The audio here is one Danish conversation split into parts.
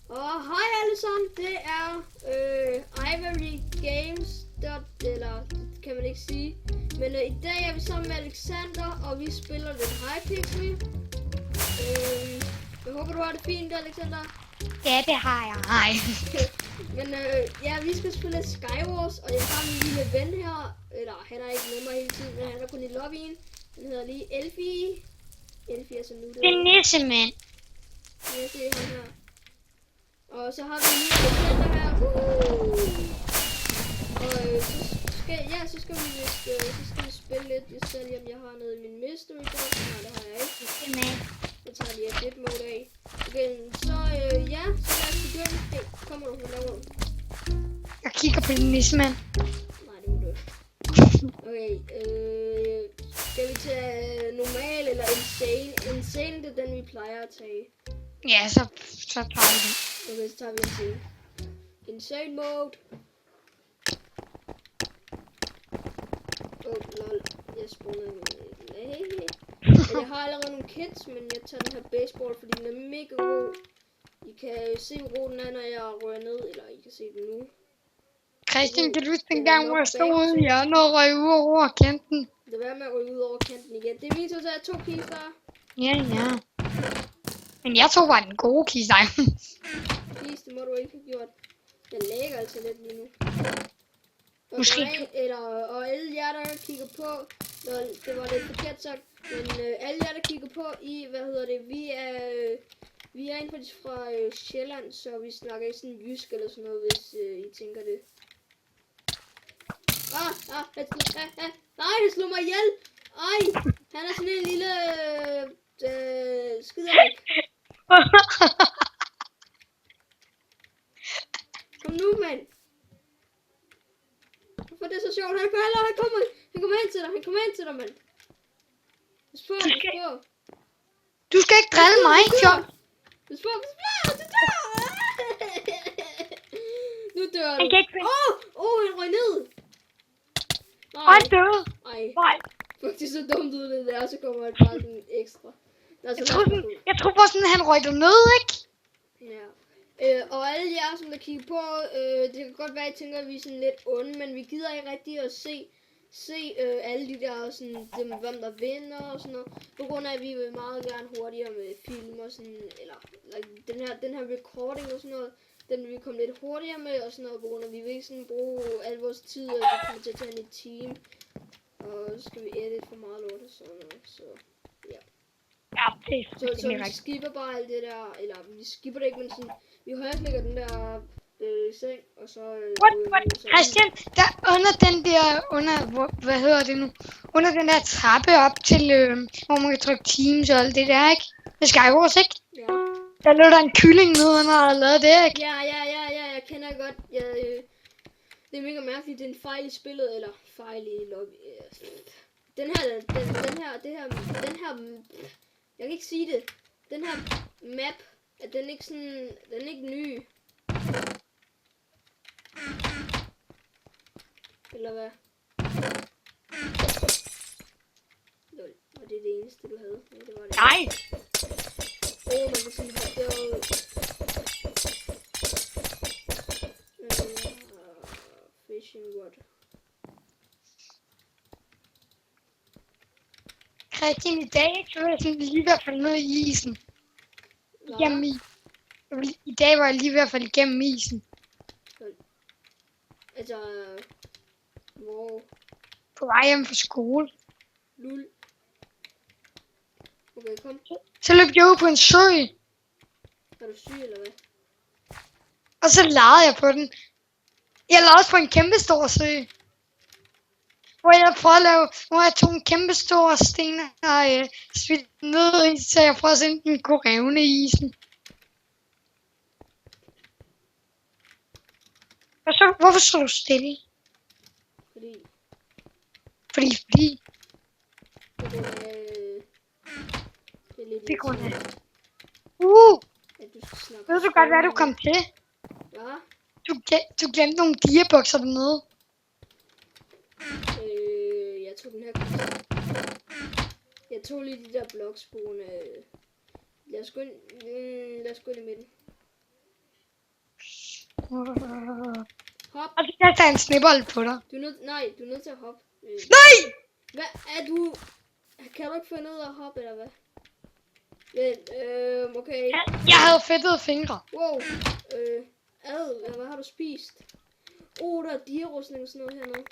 Og hej alle sammen, det er Ivory Games, eller det kan man ikke sige. Men i dag er vi sammen med Alexander, og vi spiller lidt Hypixel. Jeg håber du har det fint, Alexander. Ja, det har jeg. Hej. Men ja, vi skal spille Skywars, og jeg har min lille ven her. Eller han er ikke med mig hele tiden, men han er kun i lobbyen. Han hedder lige Elfie. Elfie er så nu. Det er nissemand. Ja, det er han her. Og så har vi lige Alexander her. Og så skal vi spille lidt. Jeg ser lige, om jeg har noget i min mystery box. Nej, det har jeg ikke. Jeg tager lige et lidt mode af. Okay, så ja, så lad os begynde. Hey, kommer du? Hvad laver du? Jeg kigger på din nissemand. Nej, det må du ikke. Okay, skal vi tage normal eller insane? Insane, det er den, vi plejer at tage. Ja, så tager vi den. Okay, så tager vi insane. Insane mode. Lol. Jeg spawner en lag. Jeg har allerede nogle kits, men jeg tager den her baseball, fordi den er mega god. I kan se, hvor god den er, når jeg rører ned, eller I kan se den nu. Christian, kan du huske den gang, hvor jeg stod ude i hjørnet og røg ud over kanten? Det var med at ryge ud over kanten igen. Det er min tur til at 2 kister. Ja. Men jeg tog bare den gode kiste. Det må du ikke have gjort. Jeg lægger altså lidt lige nu. Og Måske. Og alle jer, der kigger på, det var lidt forkert sagt, men alle jer, der kigger på, vi er egentlig fra Sjælland, så vi snakker ikke sådan jysk eller sådan noget, hvis I tænker det. Nej, han slog mig ihjel! Ej, han er sådan en lille skiderik. Kom nu, mand! Hvorfor er det så sjovt? Han kommer hen til dig, mand! Pas på. Du skal ikke drille mig, fjol. Pas på. Nu dør du. Han røg ned. Og døde. Ej. Faktisk så dumt ud det der, så kommer han bare sådan ekstra. Jeg tror bare sådan, han røg ned, ikke? Ja. Og alle jer, som der kigger på, det kan godt være, at I tænker, at vi er sådan lidt onde, men vi gider ikke rigtig at se alle de der, sådan, hvem der vinder og sådan noget. På grund af, at vi vil meget gerne hurtigere med film og sådan, eller den her recording og sådan noget, den vil vi komme lidt hurtigere med og sådan noget, på grund af, at vi vil ikke sådan bruge al vores tid, og vi kommer til at tage en team. Og så skal vi edit for meget lort og sådan noget, så ja. Ja, det er så vi skipper bare alt det der, eller vi skipper det ikke, men sådan, vi højreklikker den der seng, og så... Christian, der under den der, hvad hedder det nu? Under den der trappe op til, hvor man kan trykke Teams og alt det der, ikke? Det skal jo også, ikke? Ja. Der lå der en kylling nede under og lavede det, ikke? Ja, jeg kender godt. Det er mega mærkeligt, det er en fejl i spillet, eller fejl i lobby. Den her, jeg kan ikke sige det. Den her map, at den ikke sådan, den er ikke ny. Eller hvad? Lol, var det det eneste, du havde? Ja, det var det. Nej! Man kan sige, at det var... fishing rod. Christian, i dag så var jeg sådan lige ved at falde ned i isen. I dag var jeg lige ved at falde igennem isen. Altså... Wow. På vej hjem fra skole. Lul. Okay, kom. Så løb jeg ud på en sø. Er du syg, eller hvad? Og så legede jeg på den. Jeg lavede også på en kæmpe stor sø. Hvor jeg tog en kæmpe stor sten og svidte ned i, så jeg prøvede at se, den kunne revne i isen. Og så, hvorfor så du stille? Fordi. Det er grund af. Ved du godt, hvad du kom til? Hvad? Du glemte nogle diabokser dernede. Jeg tog den her. Jeg tog lige de der bloks på grund af... Lad os gå ind i midten. Hop. Og så kaster jeg en snebold på dig. Du er nødt til at hoppe. Nej! Hvad er du? Kan du ikke finde ud af at hoppe, eller hvad? Vent, okay. Jeg havde fedtede fingre. Wow. Hvad har du spist? Der er dierrustning og sådan noget hernede.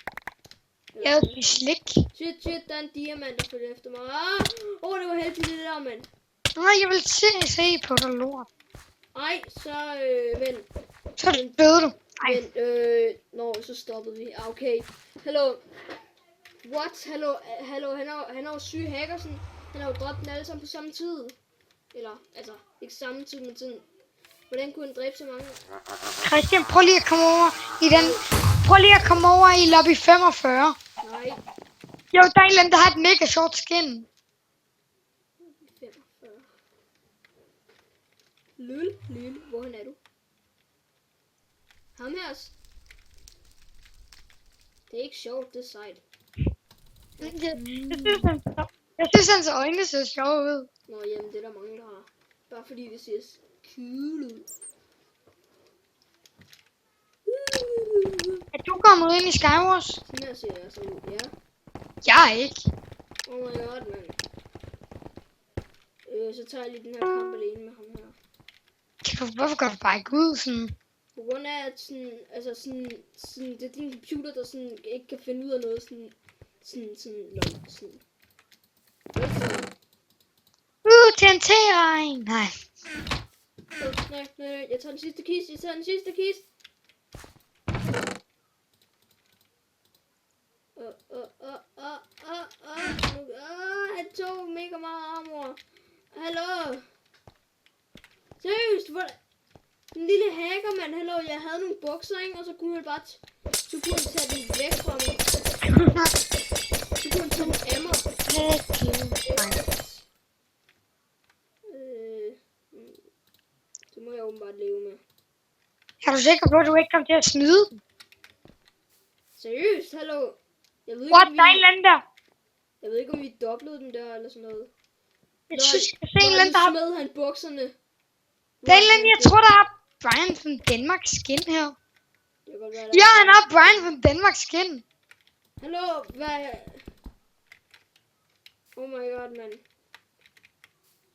Jeg havde spist slik. Shit, der er en diamant, der følger efter mig. Det var heldigt det der, mand. Nej, jeg vil se på dig, lort. Ej, så vent. Så døde du. Vent, så stoppede vi. Okay. Hallo. What? Hallo, han er jo syg Hackersen. Han har jo dræbt dem alle sammen på samme tid. Eller, altså, ikke samme tid, men tiden. Hvordan kunne han dræbe så mange? Christian, prøv lige at komme over i den. Prøv lige at komme over i lobby 45. Nej. Jo, der er en eller anden, der har et mega short skin. 45. Lille, hvorhen er du? Ham her. Det er ikke sjovt, det er sejt. Jeg synes, hans øjne ser sjove ud. Nå, jamen, det er der mange, der har. Bare fordi det ser cool ud. Er du kommet ind i Skywars? Sådan her ser jeg så ud, ja. Jeg er ikke. Oh my god, mand. Så tager jeg lige den her kamp alene med ham her. Hvorfor går du bare ikke ud sådan? På grund af, at sådan, det er din computer, der sådan ikke kan finde ud af noget sådan. TNT-regn. Nej. Nej, jeg tager den sidste kiste, Han tog mega meget armor. Hallo? Seriøst, den lille hacker, mand. Hallo, jeg havde nogle bukser, ikke? Og så kunne han bare tage den væk fra mig. Så kunne han tage den af mig. Det må jeg åbenbart leve med. Er du sikker på, at du ikke kom til at snyde dem? Seriøst, hallo? Jeg ved ikke, What? Der er en eller anden der. Jeg ved ikke, om vi doblede den der, eller sådan noget. Jeg synes, jeg ser en eller anden, der har... smed han bukserne. Der er en eller anden, jeg tror, der har Brian fra Danmark skin her. Det kan godt være, Ja, han har Brian fra Danmark skin. Hallo, hvad? Oh my god, mand.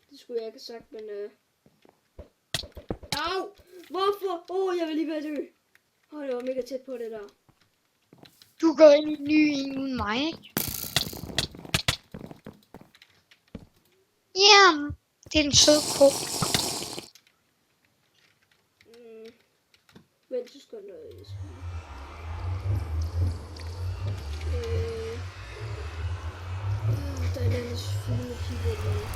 Det skulle jeg ikke have sagt, men Au! Hvorfor? Jeg vil lige være dø. Det var mega tæt på det der. Du går ind i en ny en uden mig, ikke? Ja, det er en sød ko. Vent, så skal jeg noget. Der er en anden fuld keyboard.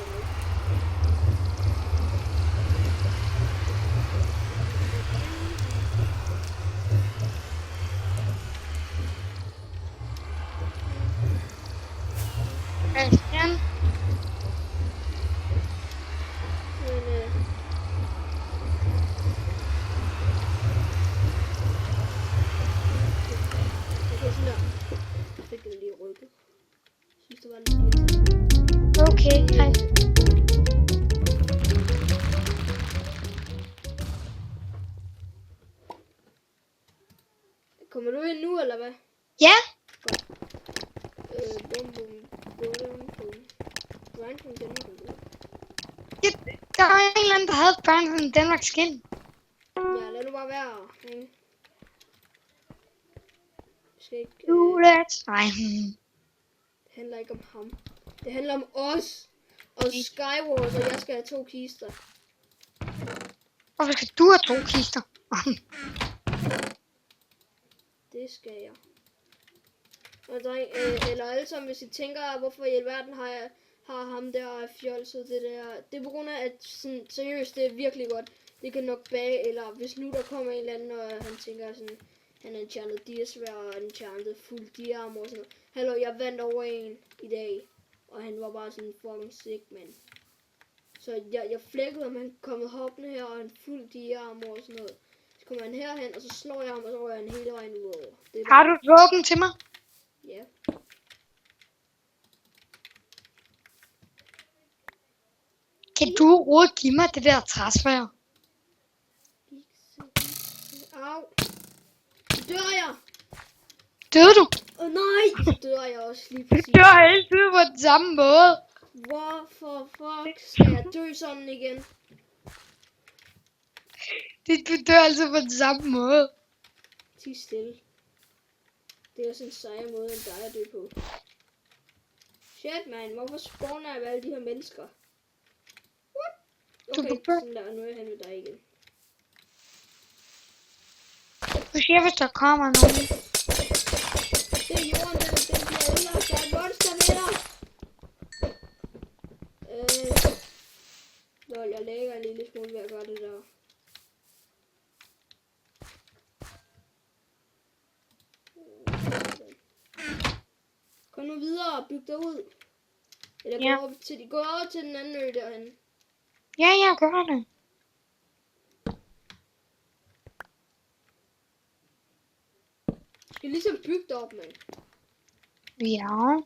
Christian. Okay, hej. Kommer du ind nu, eller hvad? Ja. Der var en eller anden, der havde Brian fra Danmark skin. Ja, lad nu bare være. Skal ikke... Nej. Det handler ikke om ham. Det handler om os. Og Skywars, og jeg skal have 2 kister. Hvorfor skal du have 2 kister? Det skal jeg. Og dreng, eller alle sammen, hvis I tænker, hvorfor i alverden har ham der fjolset det der. Det er på grund af, at sådan, seriøst, det er virkelig godt. Det kan nok bage, eller hvis nu der kommer en eller anden, og han tænker sådan, han er enchanted diasvær og enchanted fuld diarm og sådan noget. Hallo, jeg vandt over en i dag, og han var bare sådan fucking sick, mand. Så jeg flækkede, om han kommet hoppende her, og han fuld diarm og sådan noget. Så kommer han herhen, og så slår jeg ham, og så rører han hele vejen ud over. Har du et våben til mig? Ja. Kan du overhovedet give mig det der træsvær? Au. Så dør jeg. Døde du? Nej, så dør jeg også lige Du præcis. dør altid på den samme måde. Hvorfor fuck skal jeg dø sådan igen? Du dør altid på den samme måde. Tig stille. Det er også en sejere måde end dig at dø på. Shit, man. Hvorfor spawner jeg ved alle de her mennesker? What? Du Okay, kan- sådan der. Nu er jeg hen ved dig igen. Du siger, hvis der kommer nogen. Det er jorden, den bliver ødelagt. Der er et monster med dig. Lol, jeg lægger en lille smule ved at gøre det der. Kom nu videre og byg dig ud. Eller Ja. gå over til den anden ø derhen. Ja, jeg gør det. Du skal ligesom bygge dig op, mand. Ja.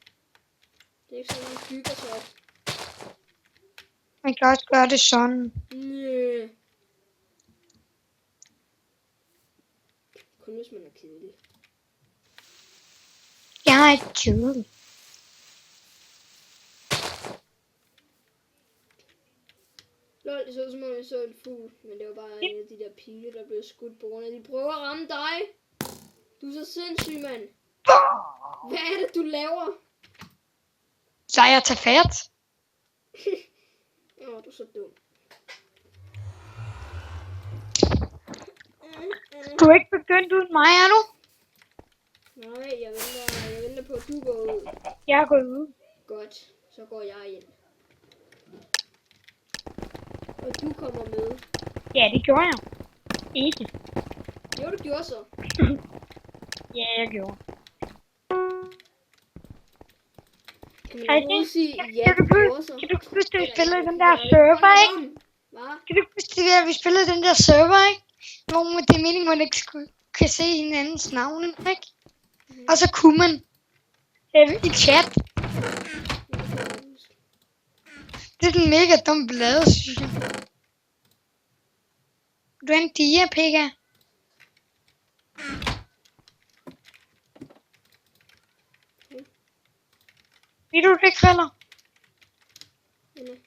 Det er ikke sådan, man bygger sig op. Man kan også gøre det sådan. Næh. Kun hvis man er kedelig. Jeg er ikke kedelig. Lol, det så ud som om jeg så en fugl, men det var bare en af de der pile, der blev skudt på grund af, de prøver at ramme dig. Du er så sindssyg, mand. Hvad er det, du laver? Så jeg tager fat. Åh, du er så dum. Du er ikke begyndt uden mig, er du? Nej, jeg venter på, at du går ud. Jeg er gået ud. Godt, så går jeg ind. Og du kommer med. Ja, det gjorde jeg. Ikke. Jo, du gjorde så. Ja, jeg gjorde. Kan man Ej, overhovedet sige, ja, kan du du gjorde så? Kan du huske, at vi spillede den der server, ikke? Hvad? Kan du huske, at vi spillede den der server, ikke? Hvor det er meningen, man ikke kan se hinandens navne, ikke? Og så kunne man i chat. Det er den mega dum blade, synes jeg. Du er en dia, Pekka. Ved du det, Kriller? Nej.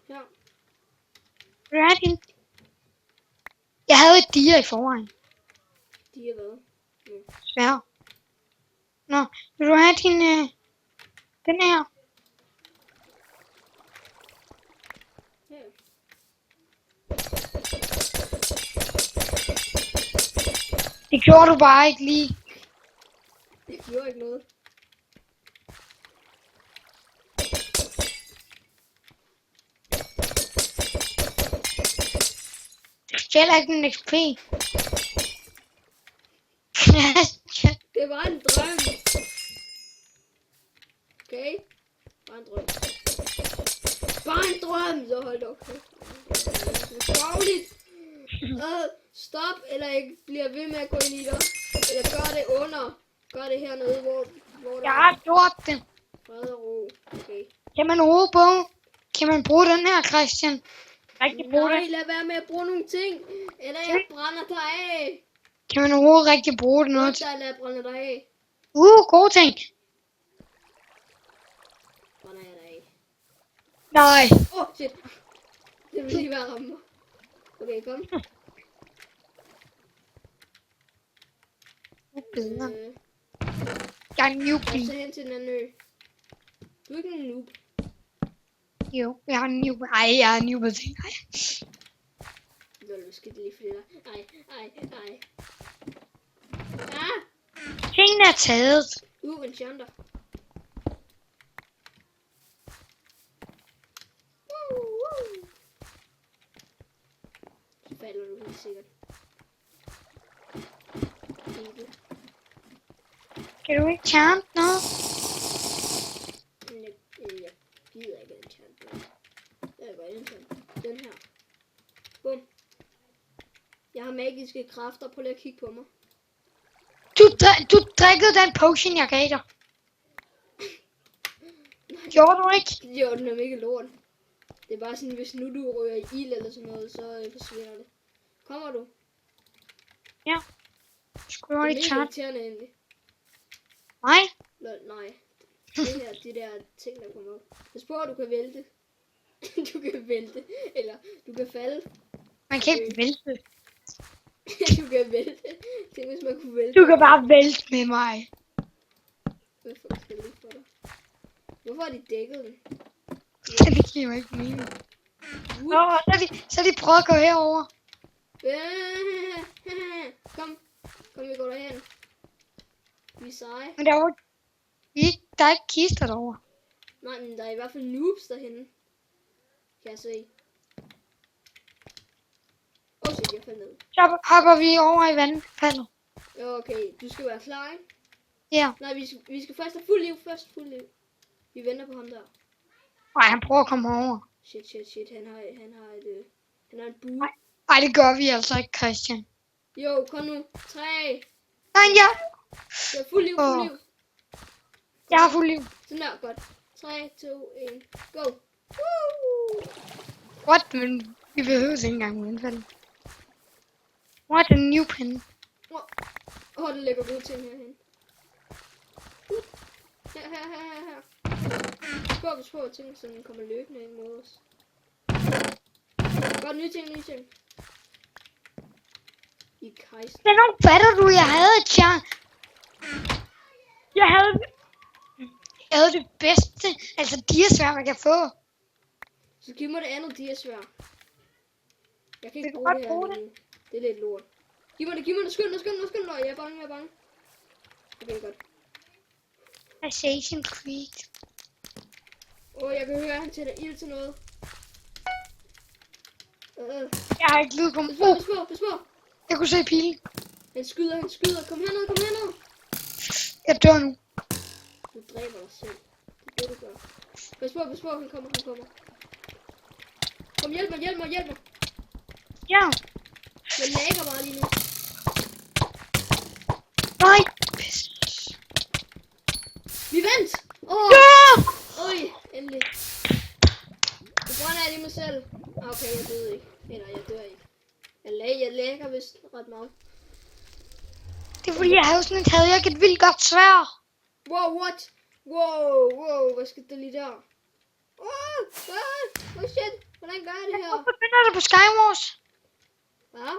Ja. Vil du have din? Jeg havde et dia i forvejen. De har været. Svær. Nå, vil du have din, den her? Ja. Det gjorde du bare ikke lige. Det gjorde ikke noget. Det stjæler ikke min XP. Det var en drøm. Okay? Bare en drøm. Bare en drøm, så hold da op. Det er fagligt. Stop, eller jeg bliver ved med at gå ind i dig. Eller gør det under. Gør det hernede, hvor der Jeg har gjort det. fred og ro. Okay. Kan man Kan man bruge den her, Christian? Rigtig bruge Nej, det. lad være med at bruge nogle ting. Eller jeg brænder dig af. Kan man overhovedet rigtig bruge det noget Noget til? der lader brænde dig af. Gode ting. Brænder jeg dig af. Nej. Shit. Det vil lige være at ramme mig. Okay, kom. Bedre. Jeg er en newbie. Så hen til den anden ø. Du er ikke en noob. Jo, jeg er en newbie. Ej, jeg er en newbie ting. Ej. Lol, hvad skete lige for det der? Ej. Ah! Tingene er taget. Enchanter. Så falder du helt sikkert. Ikke. Kan du ikke chant noget? Men jeg gider ikke enchant noget. Jeg vil godt enchant. Den her. Bum. Jeg har magiske kræfter. Prøv lige at kigge på mig. Du drikkede den potion, jeg gav dig. Gjorde du ikke? Det gjorde den nemlig ikke lort. Det er bare sådan, hvis nu du rører i ild eller sådan noget, så forsvinder det. Kommer du? Ja. Skulle Det du er ikke mega tage? irriterende egentlig. Nej. Nej. De der ting, der kommer op. Pas på, at du kan vælte. Du kan vælte. Eller du kan falde. Man kan ikke vælte. Du kan vælte. Tænk, hvis man kunne vælte. Du kan bare vælte med mig. Hvad for skal det for dig? Hvorfor har de dækket den? Det giver mig ikke mening. Så er de prøvet at gå herover. Kom, vi går derhen. Vi er seje. Men der er ikke kister derovre. Nej, men der er i hvert fald noobs derhenne. Kan jeg se. Shit, jeg faldt ned. Så hopper vi over i vandfaldet. Okay, du skal være klar, ikke? Ja. Nej, vi skal først have fuld liv. Vi venter på ham der. Nej, han prøver at komme over. Shit. Han har en bue. Nej, det gør vi altså ikke, Christian. Jo, kom nu. 3. Nej, ja. Det er fuld liv. Jeg har fuld liv. Sådan der, godt. 3, 2, 1, go. Woo! What? Men vi behøver ikke engang vandfaldet. What a new pen. Der ligger gode ting herhen. Her. Pas på, at ting sådan kommer løbende ind mod os. Godt, nye ting. I kejser. Hvornår fatter du, jeg havde et chance? Jeg havde det bedste, altså diasvær, man kan få. Så giv mig det andet diasvær. Jeg kan ikke Vil du bruge godt det her bruge nu. Det er lidt lort. Giv mig det. Skynd dig. Jeg er bange. Okay, godt. Assassin's Creed. Jeg kan høre, at han sætter ild til noget. Jeg har ikke lyd på mig. Pas på. Jeg kunne se pilen. Han skyder. Kom herned. Jeg dør nu. Du dræber dig selv. Det er det, du gør. Pas på. Han kommer. Kom, hjælp mig. Ja. Jeg lægger bare lige nu. Nej. Vi vandt! Ja! Endelig. Så brænder jeg lige mig selv. Okay, jeg døde ikke. Eller jeg dør ikke. Jeg lægger vist ret meget. Det er fordi, havde jeg ikke et vildt godt svær. Wow, what? Wow, hvad skete der lige der? Shit, hvordan gør jeg det her? Hvorfor finder du på Skywars? Hvad?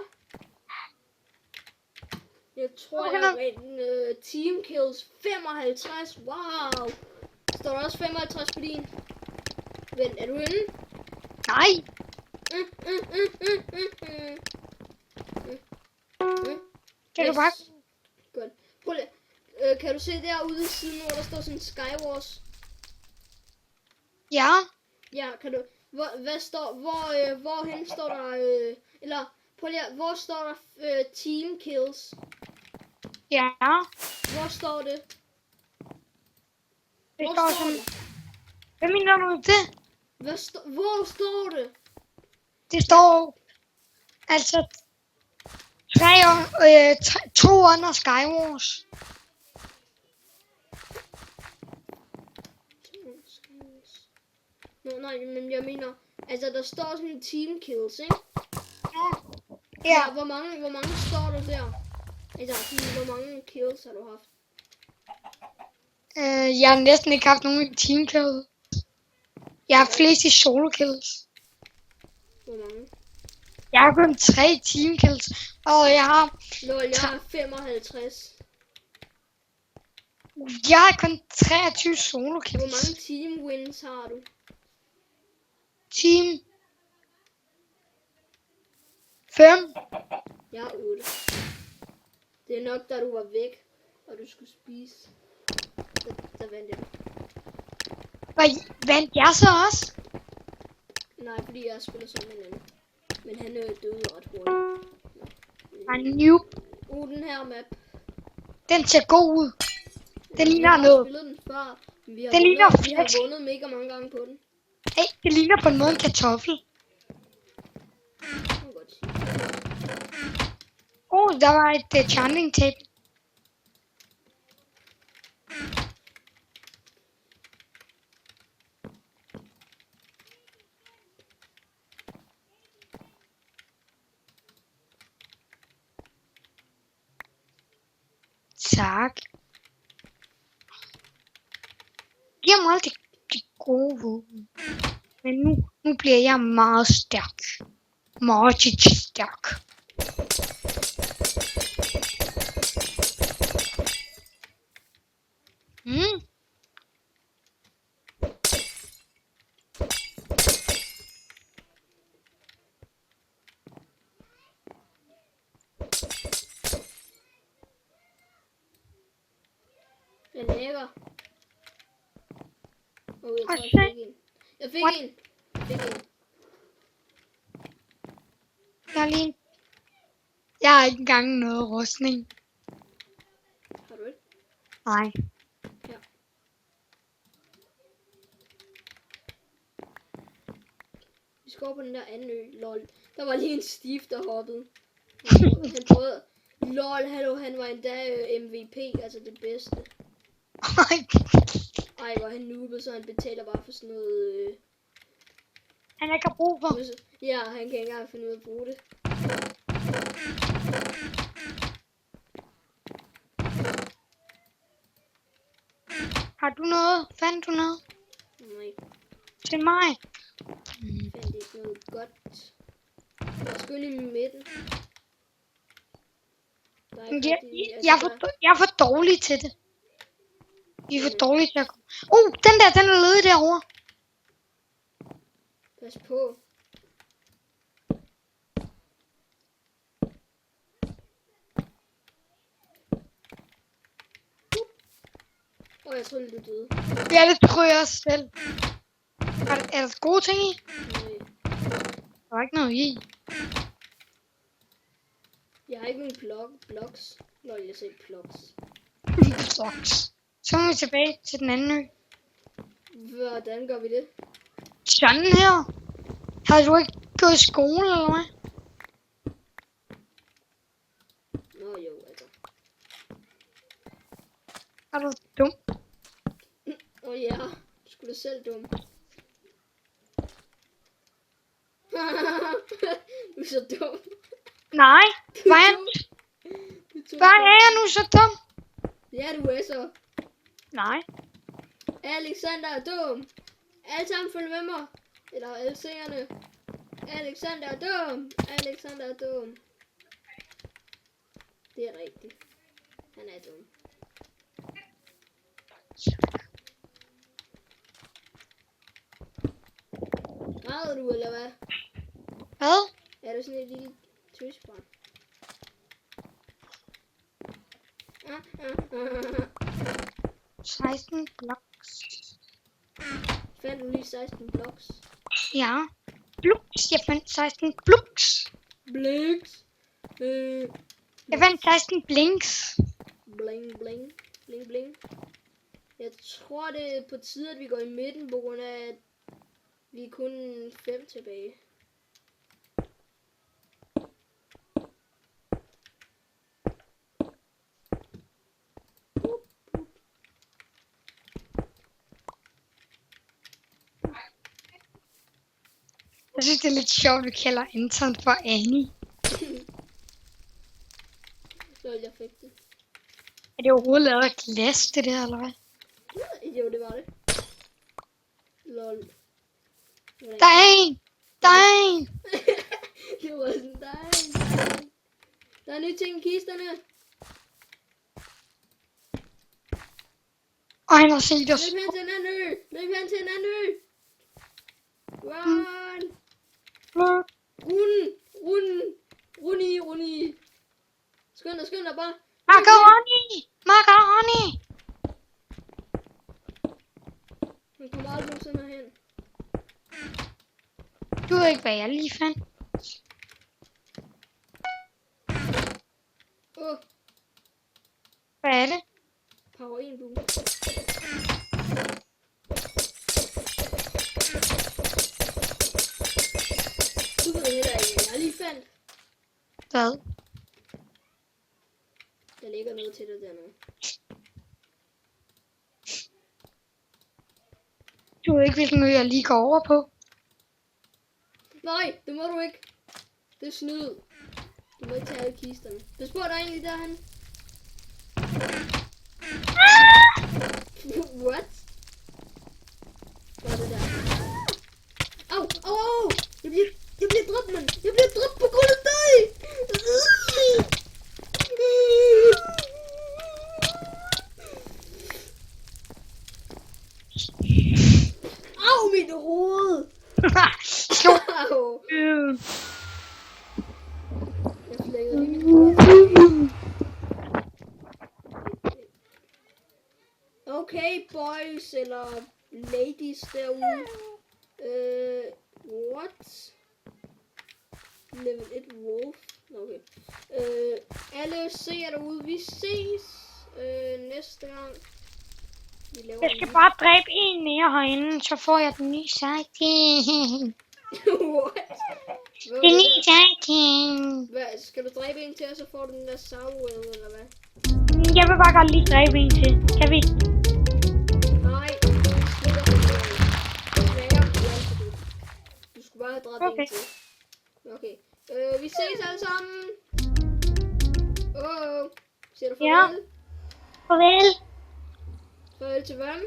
Jeg tror, jeg har en team kills 55. Wow. Står der også 55 på din? Vent, er du inde? Nej. Kan du bare... Godt. Prøv lige. Kan du se derude i siden, hvor der står sådan Skywars? Ja. Ja, kan du... Hvad står... Hvorhen står der... Eller... Prøv lige. Hvor står der team kills? Ja. Hvor står det? Det står sådan... Hvad mener du det? Hvor står det? Det står... Altså... 2 under Skywars. Nej, men jeg mener... Altså, der står sådan team kills, ikke? Ja. Hvor mange står der der? Altså, hvor mange kills har du haft? Jeg har næsten ikke haft nogen team kills. Jeg har flest i solo kills. Hvor mange? Jeg har kun 3 team kills, og jeg har... Jeg har 55. Jeg har kun 23 solo kills. Hvor mange team wins har du? Team 5. Jeg har 8. Det er nok, da du var væk, og du skulle spise. Der vandt jeg. Vandt jeg så også? Nej, fordi jeg spiller som en anden. Men han døde ret hurtigt. En new. Den her map. Den ser god ud. Den ligner Jeg har noget. spillet den før. Vi har vundet mega mange gange på den. Hey, det ligner på en måde en kartoffel. Der var et chanting tape. tak. Giv mig alt det gode våben. Men nu bliver jeg meget stærk. Meget stærk. Jeg lægger. Jeg tror, Okay. jeg fik en. Jeg fik What? en. Jeg har ikke engang noget rustning. Har du ikke? Nej. Ja. Vi skal over på den der anden ø. Lol. Der var lige en Steve, der hoppede. Han prøvede. Lol, hallo, han var endda MVP, altså det bedste. Ej, hvor han noobet, så han betaler bare for sådan noget... Han ikke har brug for. Ja, han kan ikke engang finde ud af at bruge det. Har du noget? Fandt du noget? Nej, Til mig? jeg fandt ikke noget godt. Jeg skal ind i midten. Der er ikke rigtig, altså, Jeg er for dårlig til det. Vi er for dårlige til at gå. Den er ledig derovre. Pas på. Jeg troede, du døde. Ja, det tror jeg også selv. Er der gode ting i? Nej. Der var ikke noget i. Jeg har ikke nogen bloks. Nå, jeg ser bloks. Blocks. Så må vi tilbage til den anden ø. Hvordan gør vi det? Sådan her. Har du ikke gået i skole, eller hvad? Nå jo, altså. Er du dum? Ja, du skulle da selv dum. Du er så dum. Nej, hvad er jeg nu så dum? Ja, du er så. Nej. Alexander er dum. Alle sammen følg med mig. Eller alle seerne. Alexander er dum. Alexander er dum. Det er rigtigt. Han er dum. Græder du, eller hvad? Hvad? Er du sådan et lille tøsbarn? 16 blocks. Fandt du lige 16 bloks? Ja. Blux. Jeg fandt 16 blux. Blinks. Jeg fandt 16 blinks. Bling, bling. Bling, bling. Jeg tror, det er på tide, at vi går i midten, på grund af, at vi er kun 5 tilbage. Jeg synes, det er lidt sjovt, at vi kalder Anton for Annie. Så jeg fik det. Er det overhovedet lavet af glas, det der, eller hvad? Jo, det var det. Lol. Der er en! Der er en! Det var sådan, der er nye ting i kisterne. Og han har set os. Løb hen til en anden ø. Løb hen til en anden ø. Run. Run i. Skynd dig bare. Macaroni! Han kommer aldrig sådan herhen. Du ved ikke, hvad jeg lige fandt. Hvad er det? Parabenbue. Du ved heller ikke, hvad jeg lige fandt. Hvad? Der ligger noget til dig dernede. Du ved ikke, hvilken ø jeg lige går over på. Nej, det må du ikke. Det er snyd. Du må ikke tage alle kisterne. Pas på, der er en lige derhen. Slå. Au. Øh. Jeg flækkede lige min hoved. Okay, boys eller ladies derude. What? Level 1 wolf. Okay. Alle seere derude, vi ses næste gang. Vi laver Jeg skal bare dræbe en mere herinde, så får jeg den nye sidekick. What? Det er nye sidekick. Hvad? Skal du dræbe en til, og så får du den der Sauwell, eller hvad? Jeg vil bare godt lige dræbe en til. Kan vi? Nej, vi slutter på det. Desværre, du skulle bare have dræbt en til. Okay. Vi ses alle sammen. Siger du farvel? Ja. Farvel. Farvel til hvem?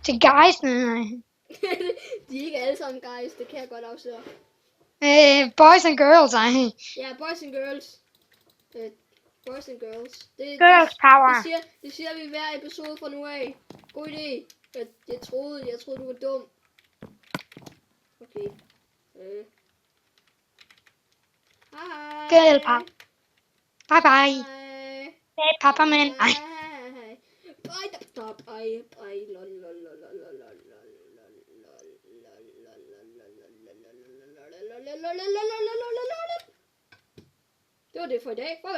Til guysene. De er ikke alle sammen guys, det kan jeg godt afsløre. Boys and girls, ej. Ja, boys and girls. Boys and girls. Girls power. Det siger vi hver episode fra nu af. God idé. Jeg troede du var dum. Okay. Hej. Girl power. Bye bye. Hej. Hey, Papa man. Ej. Det var det for i dag. Farvel.